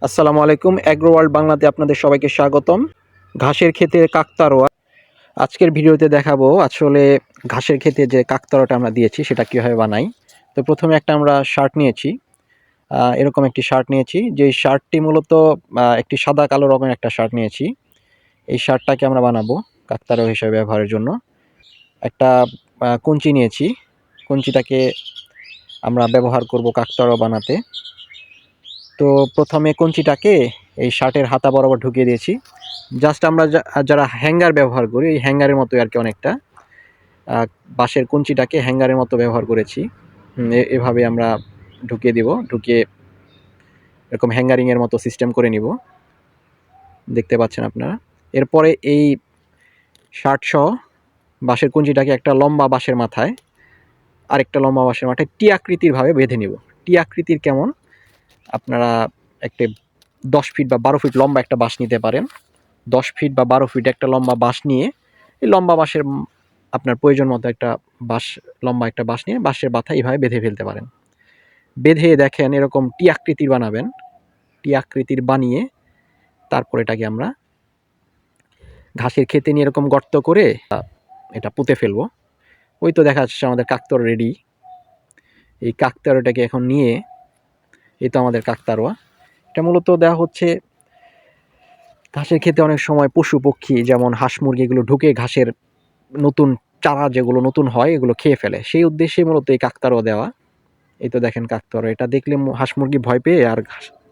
আসসালামু আলাইকুম, agro world বাংলাতে আপনাদের সবাইকে স্বাগতম। ঘাসের ক্ষেতে কাকতাড়ুয়া। আজকের ভিডিওতে দেখাবো আসলে ঘাসের ক্ষেতে যে কাকতাড়ুয়াটা আমরা দিয়েছি সেটা কীভাবে বানাই। তো প্রথমে একটা আমরা শার্ট নিয়েছি, এরকম একটি শার্ট নিয়েছি, যেই শার্টটি মূলত একটি সাদা কালো রঙের একটা শার্ট নিয়েছি। এই শার্টটাকে আমরা বানাবো কাকতাড়ুয়া হিসেবে ব্যবহারের জন্য। একটা কঞ্চি নিয়েছি, কঞ্চিটাকে আমরা ব্যবহার করব কাকতাড়ুয়া বানাতে। তো প্রথমে কঞ্চিটাকে এই শার্টের হাতা বরাবর ঢুকিয়ে দিয়েছি। জাস্ট আমরা যারা হ্যাঙ্গার ব্যবহার করি এই হ্যাঙ্গারের মতোই আর কি, অনেকটা বাঁশের কঞ্চিটাকে হ্যাঙ্গারের মতো ব্যবহার করেছি। এভাবে আমরা ঢুকিয়ে দিব, ঢুকিয়ে এরকম হ্যাঙ্গারিংয়ের মতো সিস্টেম করে নিব, দেখতে পাচ্ছেন আপনারা। এরপরে এই শার্ট সহ বাঁশের কঞ্চিটাকে একটা লম্বা বাঁশের মাথায়, আরেকটা লম্বা বাঁশের মাথায় টি আকৃতিরভাবে বেঁধে নিব। টি আকৃতির কেমন, আপনারা একটা 10 ফিট বা 12 ফিট লম্বা একটা বাঁশ নিতে পারেন। 10 ফিট বা 12 ফিট একটা লম্বা বাঁশ নিয়ে, এই লম্বা বাঁশের আপনার প্রয়োজন মতো একটা বাঁশ, লম্বা একটা বাঁশ নিয়ে বাঁশের বাথা এইভাবে বেঁধে ফেলতে পারেন। বেঁধে দেখেন এরকম টি আকৃতির বানাবেন। টি আকৃতির বানিয়ে তারপর এটাকে আমরা ঘাসের ক্ষেতে নিয়ে এরকম গর্ত করে এটা পুঁতে ফেলবো। ওই তো দেখা যাচ্ছে আমাদের কাকতাড়ুয়া রেডি। এই কাকতাড়ুয়াটাকে এখন নিয়ে, এই তো আমাদের কাকতাড়ুয়া। এটা মূলত দেওয়া হচ্ছে ঘাসের ক্ষেতে। অনেক সময় পশু পক্ষী যেমন হাঁস মুরগিগুলো ঢুকে ঘাসের নতুন চারা যেগুলো নতুন হয় এগুলো খেয়ে ফেলে, সেই উদ্দেশ্যে মূলত এই কাকতাড়ুয়া দেওয়া। এই তো দেখেন কাকতাড়ুয়া, এটা দেখলে হাঁস মুরগি ভয় পেয়ে আর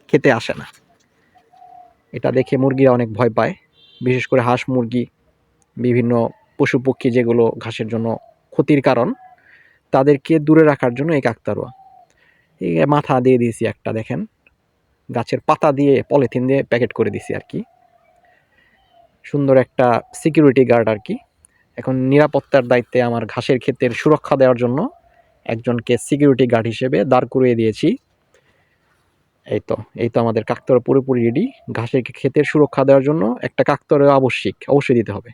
খেতে আসে না। এটা দেখে মুরগিরা অনেক ভয় পায়, বিশেষ করে হাঁস মুরগি, বিভিন্ন পশু পক্ষী যেগুলো ঘাসের জন্য ক্ষতির কারণ, তাদেরকে দূরে রাখার জন্য এই কাকতাড়ুয়া। এই মাথা দিয়ে দিয়েছি একটা, দেখেন গাছের পাতা দিয়ে পলিথিন দিয়ে প্যাকেট করে দিছি আর কি, সুন্দর একটা সিকিউরিটি গার্ড আর কি। এখন নিরাপত্তার দায়িত্বে আমার ঘাসের ক্ষেতের সুরক্ষা দেওয়ার জন্য একজনকে সিকিউরিটি গার্ড হিসেবে দাঁড় করিয়ে দিয়েছি। এই তো আমাদের কাকতাড়ুয়া পুরোপুরি রেডি। ঘাসের ক্ষেতের সুরক্ষা দেওয়ার জন্য একটা কাকতাড়ুয়া অবশ্যই দিতে হবে।